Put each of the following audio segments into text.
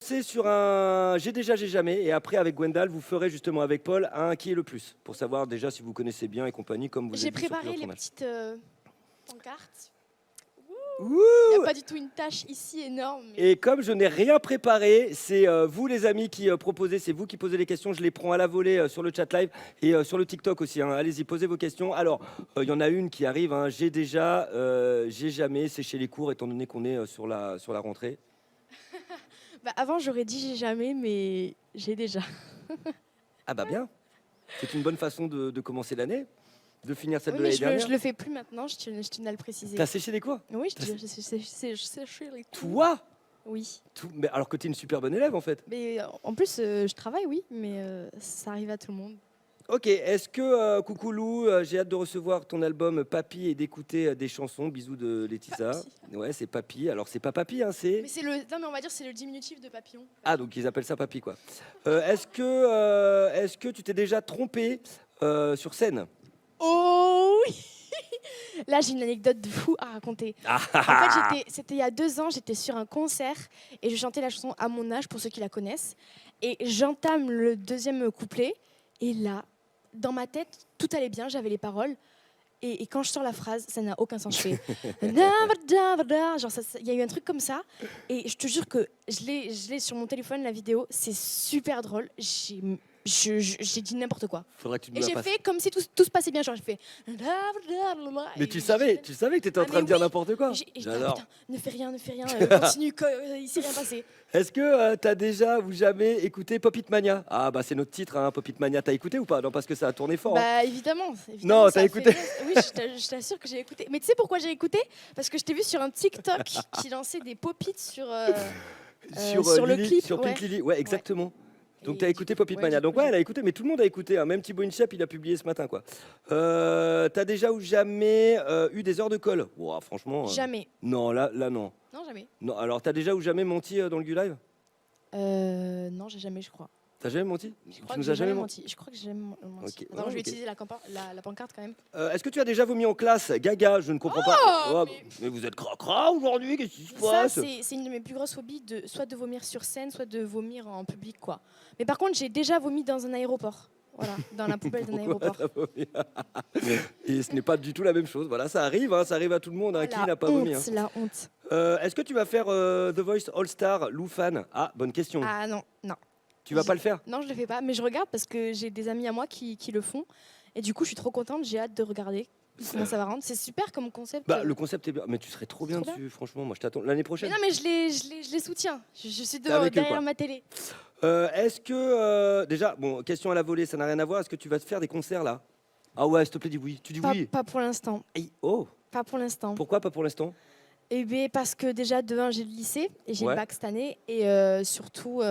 C'est sur un j'ai déjà, j'ai jamais. Et après, avec Gwendal, vous ferez justement avec Paul un qui est le plus. Pour savoir déjà si vous connaissez bien et compagnie, comme vous J'ai avez vu sur préparé plusieurs les tournages. petites pancartes. Il Ouh. n'y a pas du tout une tâche ici énorme. Et comme je n'ai rien préparé, c'est vous les amis qui proposez, c'est vous qui posez les questions. Je les prends à la volée sur le chat live et sur le TikTok aussi. Hein. Allez-y, posez vos questions. Alors, il y en a une qui arrive. Hein. J'ai déjà, j'ai jamais séché les cours étant donné qu'on est sur la rentrée. Bah, avant, j'aurais dit j'ai jamais, mais j'ai déjà. Ah bah bien. C'est une bonne façon de commencer l'année, de finir celle Oui, de mais l'année dernière. je le fais plus maintenant, je tiens à le préciser. T'as séché les cours? Oui, je séché les cours. Toi? Oui. Mais alors que t'es une super bonne élève en fait. Mais en plus, je travaille, oui, mais ça arrive à tout le monde. Ok, est-ce que, coucou Lou, j'ai hâte de recevoir ton album Papy et d'écouter des chansons. Bisous de Laetitia. Papy. Ouais, c'est Papy. Alors c'est pas Papy, hein, c'est... Mais c'est le, non, mais on va dire c'est le diminutif de papillon. Ah, donc ils appellent ça Papy, quoi. Est-ce que tu t'es déjà trompé sur scène? Oh oui. Là, j'ai une anecdote de fou à raconter. En fait, c'était il y a 2 ans, j'étais sur un concert et je chantais la chanson À mon âge, pour ceux qui la connaissent. Et j'entame le deuxième couplet. Et là, dans ma tête, tout allait bien, j'avais les paroles. Et quand je sors la phrase, ça n'a aucun sens. Je fais genre, il y a eu un truc comme ça. Et je te jure que je l'ai sur mon téléphone, la vidéo. C'est super drôle. J'ai dit n'importe quoi. Faudrait que tu me Et la j'ai passes. fait comme si tout se passait bien. Genre, j'ai fait. Mais tu savais que t'étais en train de dire n'importe quoi. J'adore. Putain, ne fais rien, continue, il s'est rien passé. Est-ce que t'as déjà ou jamais écouté Pop It Mania? Ah bah c'est notre titre, hein, Pop It Mania. T'as écouté ou pas? Non, parce que ça a tourné fort. Hein. Bah évidemment. Non, ça t'as a écouté. Oui, je t'assure que j'ai écouté. Mais tu sais pourquoi j'ai écouté? Parce que je t'ai vu sur un TikTok qui lançait des pop-it sur le Lily, clip. sur Pink Lily. Ouais, exactement. Donc Et t'as écouté Pop It Mania. du Donc coup, ouais, elle a écouté, mais tout le monde a écouté. Hein. Même Thibaut Inchep, il a publié ce matin, quoi. T'as déjà ou jamais eu des heures de colle? Ouah, franchement. Jamais. Non, là non. Non, jamais. Non, alors t'as déjà ou jamais menti dans le Gu-Live? Non, j'ai jamais, je crois. T'as jamais menti? Je crois Tu que nous as j'ai jamais jamais menti. Je crois que j'ai jamais menti. Ok. Attends, Oh, je vais ok. utiliser la pancarte quand même. Est-ce que tu as déjà vomi en classe? Gaga, je ne comprends pas. Oh, mais vous êtes cracra aujourd'hui, qu'est-ce qui se Ça, passe? c'est une de mes plus grosses phobies, soit de vomir sur scène, soit de vomir en public, quoi. Mais par contre, j'ai déjà vomi dans un aéroport. Voilà, dans la poubelle d'un aéroport. Et ce n'est pas du tout la même chose. Voilà, ça arrive à tout le monde. Hein. Qui n'a pas vomi? Hein. La honte. Est-ce que tu vas faire The Voice All Star, Lou fan? Ah, bonne question. Ah non. Tu vas pas le faire? Non, je le fais pas, mais je regarde parce que j'ai des amis à moi qui le font. Et du coup, je suis trop contente, j'ai hâte de regarder comment ça va rendre. C'est super comme concept. Bah, le concept est bien, mais tu serais trop bien dessus, franchement. Moi, je t'attends l'année prochaine. Mais non, mais je les soutiens. Je suis avec eux, derrière quoi. ma télé. Est-ce que déjà, bon, question à la volée, ça n'a rien à voir. Est-ce que tu vas te faire des concerts là? Ah ouais, s'il te plaît, dis oui. Tu dis oui. Pas pour l'instant. Oh. Pas pour l'instant. Pourquoi pas pour l'instant? Eh bien, parce que déjà, de 1, j'ai le lycée et j'ai Ouais. le bac cette année. Et surtout,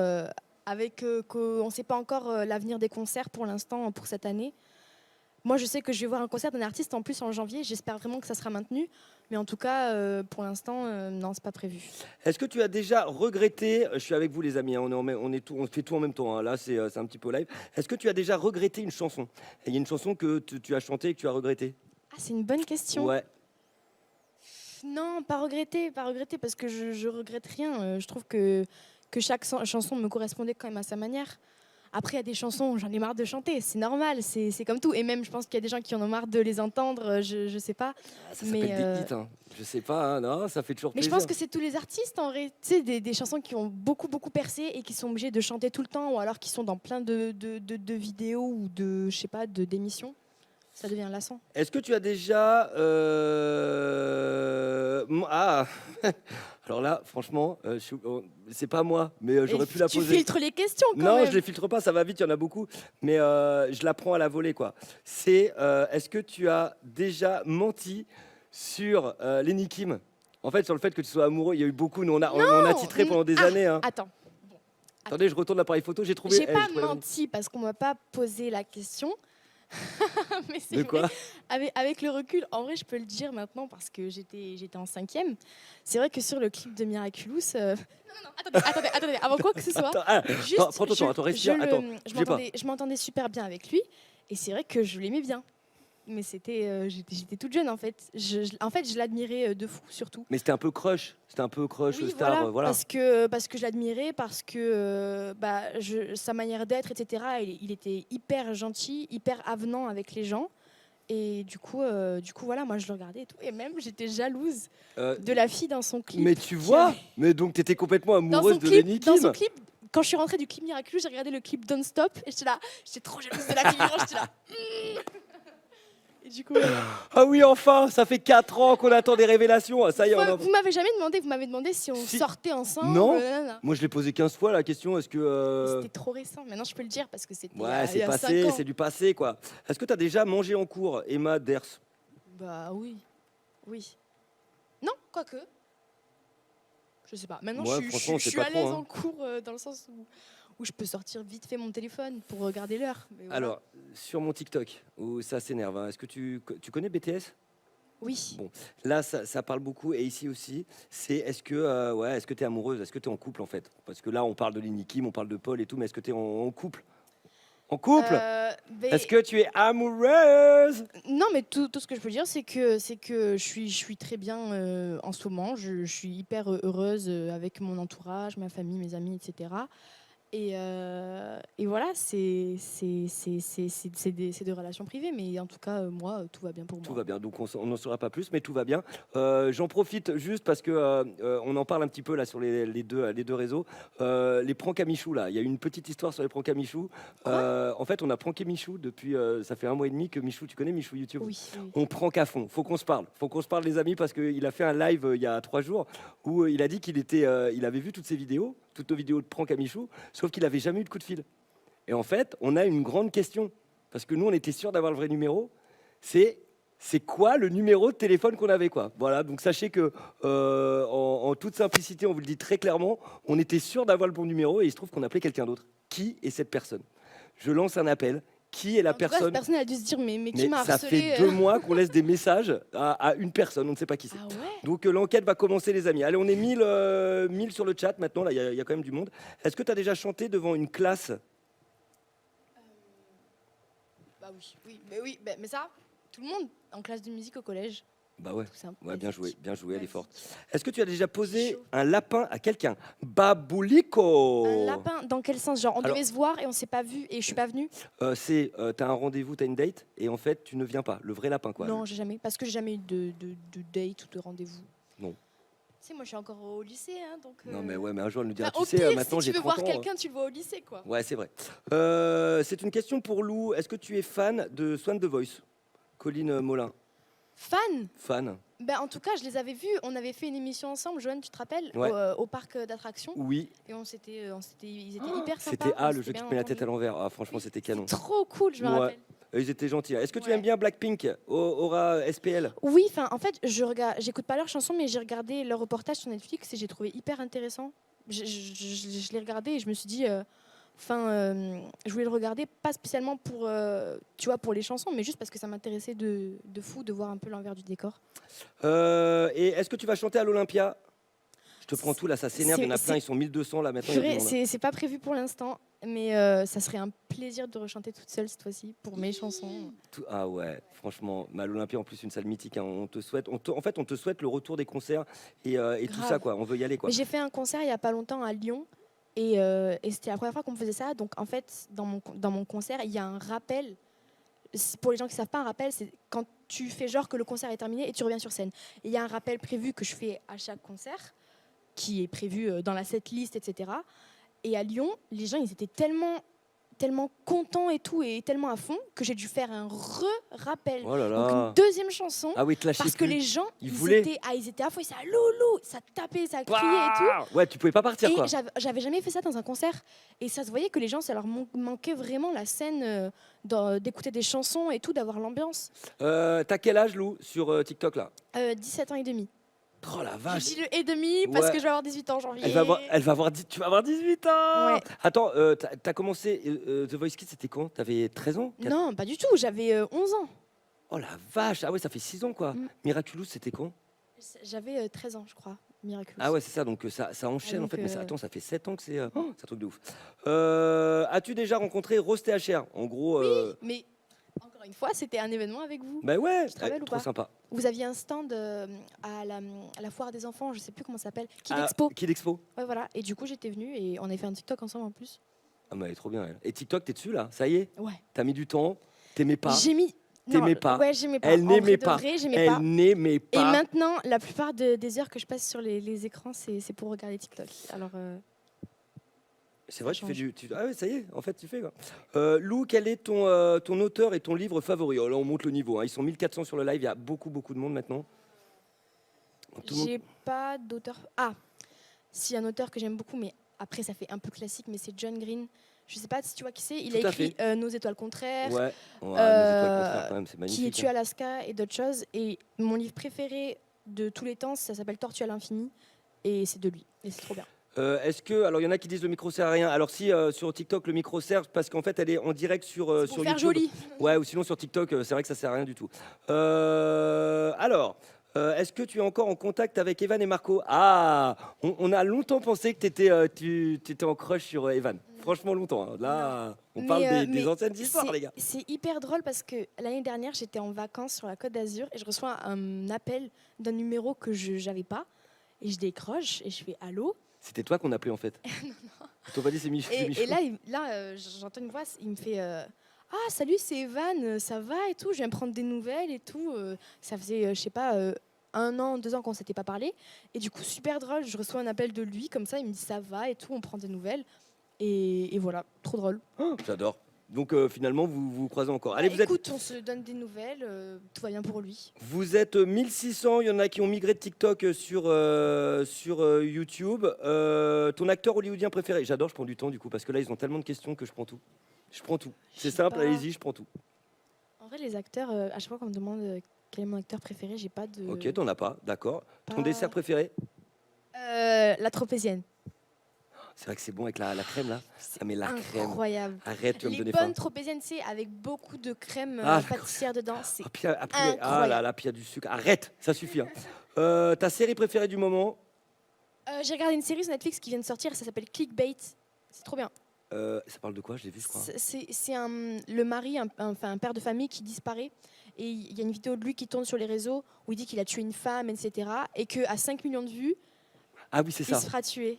avec qu'on ne sait pas encore l'avenir des concerts pour l'instant, pour cette année. Moi, je sais que je vais voir un concert d'un artiste en plus en janvier. J'espère vraiment que ça sera maintenu. Mais en tout cas, pour l'instant, non, c'est pas prévu. Est-ce que tu as déjà regretté, je suis avec vous les amis, hein, on fait tout en même temps, hein, là c'est un petit peu live. Est-ce que tu as déjà regretté une chanson? Il y a une chanson que tu as chantée et que tu as regretté? Ah, c'est une bonne question. Ouais. Non, pas regretter, parce que je regrette rien. Je trouve que chaque chanson me correspondait quand même à sa manière. Après, il y a des chansons où j'en ai marre de chanter, c'est normal, c'est comme tout. Et même, je pense qu'il y a des gens qui en ont marre de les entendre, je sais pas. Ça s'appelle des hits, hein. Je sais pas, hein, non, ça fait toujours Mais je plaisir. pense que c'est tous les artistes, en vrai. Tu sais, des chansons qui ont beaucoup percé et qui sont obligés de chanter tout le temps, ou alors qui sont dans plein de vidéos ou de, je sais pas, d'émissions. Ça devient lassant. Est-ce que tu as déjà... Ah alors là, franchement, c'est pas moi, mais j'aurais pu la poser. Tu filtres les questions quand non, même. je les filtre pas, ça va vite, il y en a beaucoup. Mais je la prends à la volée, quoi. C'est, est-ce que tu as déjà menti sur Lenny Kim? En fait, sur le fait que tu sois amoureux, il y a eu beaucoup, on a titré pendant des années. Hein. Attends. Attendez, je retourne l'appareil photo, j'ai trouvé... J'ai pas menti parce qu'on m'a pas posé la question. Mais c'est de quoi? Avec le recul, en vrai, je peux le dire maintenant parce que j'étais en 5e. C'est vrai que sur le clip de Miraculous... Non, attendez, avant quoi que ce soit... Juste, non, prends ton temps, attends, respire, je m'entendais super bien avec lui et c'est vrai que je l'aimais bien. mais j'étais toute jeune en fait. En fait, je l'admirais de fou surtout. Mais c'était un peu crush Oui, star, voilà. parce que je l'admirais, parce que sa manière d'être, etc. Il était hyper gentil, hyper avenant avec les gens. Et du coup, voilà, moi je le regardais et tout. Et même, j'étais jalouse de la fille dans son clip. Mais tu vois, mais donc t'étais complètement amoureuse de Lenny Kim. Dans son clip, quand je suis rentrée du clip Miraculous, j'ai regardé le clip Don't Stop et j'étais trop jalouse de la fille. J'étais là. Et du coup, Ah oui, enfin, ça fait 4 ans qu'on attend des révélations. Ah, ça y est, vous m'avez jamais demandé, vous m'avez demandé si on sortait ensemble. Non. Moi, je l'ai posé 15 fois la question. Est-ce que C'était trop récent. Maintenant, je peux le dire parce que c'était ouais, il y c'est a passé, 5 ans. c'est du passé, quoi. Est-ce que tu as déjà mangé en cours, Emma Ders? Bah oui. Non, quoique. Je sais pas. Maintenant, Ouais, je franchement, suis c'est pas à trop, l'aise hein. en cours dans le sens où je peux sortir vite fait mon téléphone pour regarder l'heure. Mais voilà. Alors, sur mon TikTok, où ça s'énerve, hein, est-ce que tu connais BTS? Oui. Bon, là, ça parle beaucoup, et ici aussi, c'est est-ce que tu es amoureuse, est-ce que tu es en couple, en fait? Parce que là, on parle de Lenny Kim, on parle de Paul et tout, mais est-ce que tu es en couple? En couple? Est-ce que tu es amoureuse? Non, mais tout ce que je peux dire, c'est que je suis très bien en ce moment. Je suis hyper heureuse avec mon entourage, ma famille, mes amis, etc. Et voilà, c'est des relations privées, mais en tout cas, moi, tout va bien pour moi. Tout va bien, donc on n'en saura pas plus, mais tout va bien. J'en profite juste parce que on en parle un petit peu là sur les deux réseaux. Les pranks à Michou, là, il y a eu une petite histoire sur les pranks à Michou. En fait, on a pranké Michou depuis, ça fait 1 mois et demi que Michou, tu connais Michou YouTube? Oui. On prank à fond, faut qu'on se parle les amis, parce qu'il a fait un live il y a 3 jours où il a dit il avait vu toutes nos vidéos de prank à Michou, sauf qu'il avait jamais eu de coup de fil. Et en fait, on a une grande question, parce que nous, on était sûr d'avoir le vrai numéro. C'est quoi le numéro de téléphone qu'on avait, quoi. Voilà, donc sachez que en toute simplicité, on vous le dit très clairement, on était sûr d'avoir le bon numéro et il se trouve qu'on appelait quelqu'un d'autre. Qui est cette personne? Je lance un appel. Qui est la personne? Cette personne a dû se dire mais qui m'a ça harcelé fait 2 mois qu'on laisse des messages à une personne, on ne sait pas qui c'est. Ah ouais. Donc l'enquête va commencer, les amis. Allez, on est 1000 sur le chat maintenant, là il y a quand même du monde. Est-ce que tu as déjà chanté devant une classe? Bah oui, mais ça, tout le monde en classe de musique au collège. Bah ouais, Tout simple. ouais, bien joué, elle est forte. Basique. Est-ce que tu as déjà C'est posé chaud. un lapin à quelqu'un? Baboulico. Un lapin, dans quel sens? Genre, on Alors- devait se voir et on s'est pas vu et je suis pas venue? T'as un rendez-vous, t'as une date, et en fait, tu ne viens pas. Le vrai lapin, quoi. Non, j'ai jamais. Parce que j'ai jamais eu de date ou de rendez-vous. Non. Tu sais, moi, je suis encore au lycée, hein, donc. Non, mais ouais, mais un jour, elle nous dira, Enfin, tu au sais, pire, maintenant, si j'ai tu veux 30 voir ans. quelqu'un, tu le vois au lycée, quoi. Ouais, c'est vrai. C'est une question pour Lou. Est-ce que tu es fan de Swan The Voice? Colline Molin. Fan? Fan? Ben, en tout cas, je les avais vus. On avait fait une émission ensemble, Joanne, tu te rappelles, Ouais. au parc d'attractions. Oui. Et ils étaient hyper sympas. C'était on le s'était jeu qui bien te met la tête à entendus. l'envers. Ah, franchement, c'était canon. Trop cool, je me Ouais. rappelle. Ils étaient gentils. Est-ce que tu Ouais. aimes bien Blackpink, Aura SPL? Oui, enfin, en fait, j'écoute pas leurs chansons, mais j'ai regardé leur reportage sur Netflix et j'ai trouvé hyper intéressant. Je l'ai regardé et je me suis dit, je voulais le regarder pas spécialement pour, tu vois, pour les chansons, mais juste parce que ça m'intéressait de fou de voir un peu l'envers du décor. Et est-ce que tu vas chanter à l'Olympia? Je te prends tout là, ça s'énerve. Il y en a C'est- plein, ils sont 1200 là maintenant. il y a du Purée, monde. c'est pas prévu pour l'instant, mais ça serait un plaisir de rechanter toute seule cette fois-ci pour mes chansons. Ah ouais, franchement, mais à l'Olympia en plus une salle mythique. Hein. On te souhaite, en fait, on te souhaite le retour des concerts et tout Grave. ça quoi. On veut y aller quoi. Mais j'ai fait un concert il y a pas longtemps à Lyon et c'était la première fois qu'on me faisait ça. Donc en fait, dans mon concert, il y a un rappel. Pour les gens qui savent pas, un rappel, c'est quand tu fais genre que le concert est terminé et tu reviens sur scène. Et il y a un rappel prévu que je fais à chaque concert, qui est prévu dans la setlist, etc. Et à Lyon, les gens, ils étaient tellement contents et tout, et tellement à fond, que j'ai dû faire un rappel. Oh là Donc là. une deuxième chanson. Ah oui, te lâchez Parce que plus. les gens, Ils voulaient. ils étaient à fond, ils disaient loulou, ça tapait, ça criait et tout. Ouais, tu pouvais pas partir quoi. Et j'avais jamais fait ça dans un concert. Et ça se voyait que les gens, ça leur manquait vraiment la scène, d'écouter des chansons et tout, d'avoir l'ambiance. T'as quel âge Lou sur TikTok là? 17 ans et demi. Oh la Je vache. dis le et demi parce Ouais. que je vais avoir 18 ans en janvier. Tu vas avoir 18 ans. Ouais. Attends, t'as commencé The Voice Kids, c'était quand? T'avais 13 ans? Non, pas du tout, j'avais 11 ans. Oh la vache. Ah ouais, ça fait 6 ans quoi. Mm. Miraculous, c'était quand? J'avais 13 ans, je crois. Miraculous. Ah ouais, c'est ça, donc ça enchaîne en donc, fait. Mais attends, ça fait 7 ans que c'est un truc de ouf. As-tu déjà rencontré Rose THR? En gros, Mais encore Une fois, c'était un événement avec vous. Bah ouais, Tu te rappelles ou trop pas sympa. Vous aviez un stand à la foire des enfants, je sais plus comment ça s'appelle, Kid Expo. Kid Expo. Ouais, voilà. Et du coup, j'étais venue et on avait fait un TikTok ensemble en plus. Ah bah elle est trop bien elle. Et TikTok, t'es dessus là? Ça y est? Ouais. T'as mis du temps? T'aimais pas? J'ai mis. T'aimais Non, pas? Ouais, j'aimais pas. Elle En n'aimait vrai de pas. vrai, j'aimais Elle pas. n'aimait Et pas. maintenant, la plupart des heures que je passe sur les écrans, c'est pour regarder TikTok. Alors, C'est vrai, ça tu fais change. du. Ah ouais, ça y est, en fait, tu fais quoi. Lou, quel est ton auteur et ton livre favori? Oh, là, on monte le niveau. Hein. Ils sont 1400 sur le live. Il y a beaucoup de monde maintenant. Tout le monde- j'ai pas d'auteur. Ah, si un auteur que j'aime beaucoup, mais après ça fait un peu classique, mais c'est John Green. Je sais pas si tu vois qui c'est. Il a Tout à écrit Nos étoiles contraires, Ouais. Ouais, nos étoiles contraires, quand même, c'est Qui magnifique. est tué Alaska et d'autres choses. Et mon livre préféré de tous les temps, ça s'appelle Tortue à l'infini. Et c'est de lui. Et c'est trop bien. Est-ce que, alors il y en a qui disent le micro sert à rien. Alors si sur TikTok le micro sert parce qu'en fait elle est en direct sur Pour sur faire YouTube. joli. Ouais, ou sinon sur TikTok, c'est vrai que ça sert à rien du tout. Est-ce que tu es encore en contact avec Evan et Marco? Ah, on a longtemps pensé que tu étais en crush sur Evan. Franchement longtemps. Hein. Là, on Mais, parle des mais anciennes histoires, les gars. C'est hyper drôle parce que l'année dernière, j'étais en vacances sur la Côte d'Azur et je reçois un appel d'un numéro que je n'avais pas. Et je décroche et je fais allô. C'était toi qu'on appelait en fait. Non. T'as pas dit c'est Michel. Et là, j'entends une voix, il me fait ah, salut, c'est Evan, ça va et tout, je viens prendre des nouvelles et tout. Ça faisait, je sais pas, 1 an, 2 ans qu'on s'était pas parlé. Et du coup, super drôle, je reçois un appel de lui, comme ça, il me dit ça va et tout, on prend des nouvelles. Et voilà, trop drôle. Oh, j'adore. Donc finalement, vous vous croisez encore. Allez, vous êtes. Écoute, on se donne des nouvelles, tout va bien pour lui. Vous êtes 1600, il y en a qui ont migré de TikTok sur YouTube. Ton acteur hollywoodien préféré? J'adore, je prends du temps du coup, parce que là, ils ont tellement de questions que je prends tout. Je prends tout. C'est sais simple, pas. allez-y, je prends tout. En vrai, les acteurs, à chaque fois qu'on me demande quel est mon acteur préféré, j'ai pas de. Ok, t'en as pas, d'accord. Ton pas- dessert préféré? La tropézienne. C'est vrai que c'est bon avec la crème là. Ah mais la crème. Incroyable. Arrête, tu vas me Les donner bonnes faim. tropéziennes, c'est avec beaucoup de crème Ah, pâtissière dedans. C'est Ah, puis, ah, puis, ah incroyable. là là, puis il y a du sucre. Arrête, ça suffit. Hein. Ta série préférée du moment? J'ai regardé une série sur Netflix qui vient de sortir, ça s'appelle Clickbait. C'est trop bien. Ça parle de quoi? Je l'ai vu, je crois. C'est le mari, enfin un père de famille qui disparaît. Et il y a une vidéo de lui qui tourne sur les réseaux où il dit qu'il a tué une femme, etc. Et qu'à 5 millions de vues, Ah oui, c'est il ça. se fera tuer.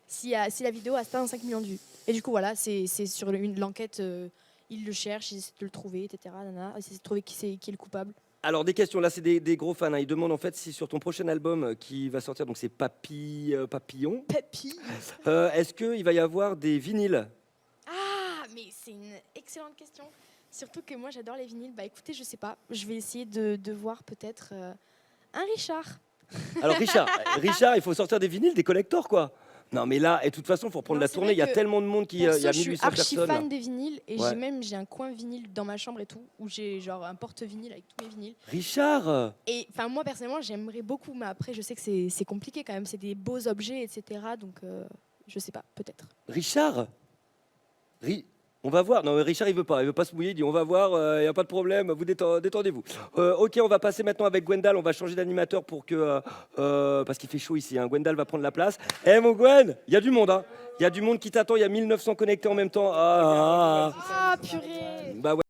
Si la vidéo a atteint 5 millions de vues. Et du coup, voilà, c'est sur l'enquête, il le cherche, il essaie de le trouver, etc. Il essaie de trouver qui est le coupable. Alors des questions, là c'est des gros fans, hein. Ils demandent en fait si sur ton prochain album qui va sortir, donc c'est Papillon, Papy. est-ce qu'il va y avoir des vinyles? Ah, mais c'est une excellente question. Surtout que moi, j'adore les vinyles. Bah écoutez, je sais pas. Je vais essayer de voir peut-être un Richard. Alors Richard, il faut sortir des vinyles, des collectors quoi. Non mais là, et de toute façon, il faut reprendre Non, la c'est tournée, vrai il y a que tellement de monde, il y Perso, a je suis 1800 archi personnes. fan des vinyles et Ouais. j'ai un coin vinyle dans ma chambre et tout où j'ai genre un porte-vinyle avec tous mes vinyles. Richard Et enfin moi personnellement j'aimerais beaucoup, mais après je sais que c'est compliqué quand même, c'est des beaux objets, etc. Donc je sais pas, peut-être. Richard On va voir. Non, mais Richard, il veut pas se mouiller. Il dit on va voir, il n'y a pas de problème, vous détendez-vous. Ok, on va passer maintenant avec Gwendal. On va changer d'animateur pour que. Parce qu'il fait chaud ici. Hein. Gwendal va prendre la place. Eh mon Gwen, il y a du monde. Hein. Il y a du monde qui t'attend. Il y a 1900 connectés en même temps. Ah purée. Bah ouais.